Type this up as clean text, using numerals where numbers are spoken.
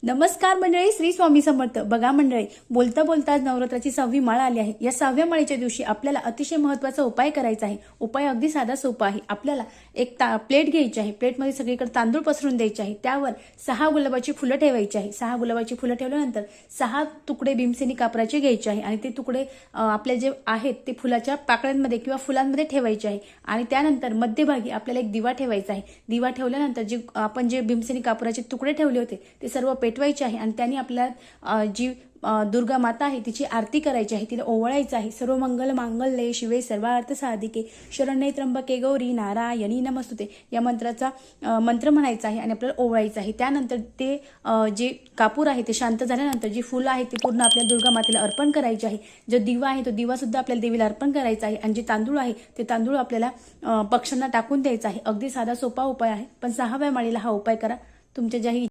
नमस्कार मंडळी, श्री स्वामी समर्थ. बघा मंडळी, बोलता बोलता नवरात्राची 6वी माळ आली आहे. या 6व्या माळेच्या दिवशी आपल्याला अतिशय महत्त्वाचा उपाय करायचा आहे. उपाय अगदी साधा सोपा आहे. आपल्याला एक प्लेट घ्यायची आहे. प्लेटमध्ये सगळीकडे तांदूळ पसरून द्यायचे आहे. त्यावर 6 गुलाबाची फुलं ठेवायची आहे. 6 गुलाबाची फुलं ठेवल्यानंतर 6 तुकडे भीमसेनी कापराचे घ्यायचे आहे आणि ते तुकडे आपले जे आहेत ते फुलाच्या पाकळ्यांमध्ये किंवा फुलांमध्ये ठेवायचे आहे. आणि त्यानंतर मध्यभागी आपल्याला एक दिवा ठेवायचा आहे. दिवा ठेवल्यानंतर आपण जे भीमसेनी कापराचे तुकडे ठेवले होते ते सर्व पेटवायचे आहे आणि त्यांनी आपल्या जी दुर्गा माता आहे तिची आरती करायची आहे, तिला ओवाळायचं आहे. सर्व मंगल मांगल्ये शिवे सर्वार्थ साधिके शरण्ये त्र्यंबके गौरी नारायणी नमस्तुते या मंत्राचा मंत्र म्हणायचा आहे आणि आपल्याला ओवाळायचं आहे. त्यानंतर ते जे कापूर आहे ते शांत झाल्यानंतर जी फुलं आहेत ती पूर्ण आपल्या दुर्गा मातेला अर्पण करायची आहे. जो दिवा आहे तो दिवा सुद्धा आपल्याला देवीला अर्पण करायचा आहे आणि जे तांदूळ आहे ते तांदूळ आपल्याला पक्ष्यांना टाकून द्यायचं आहे. अगदी साधा सोपा उपाय आहे, पण 6व्या माळेला हा उपाय करा. तुमच्या ज्याही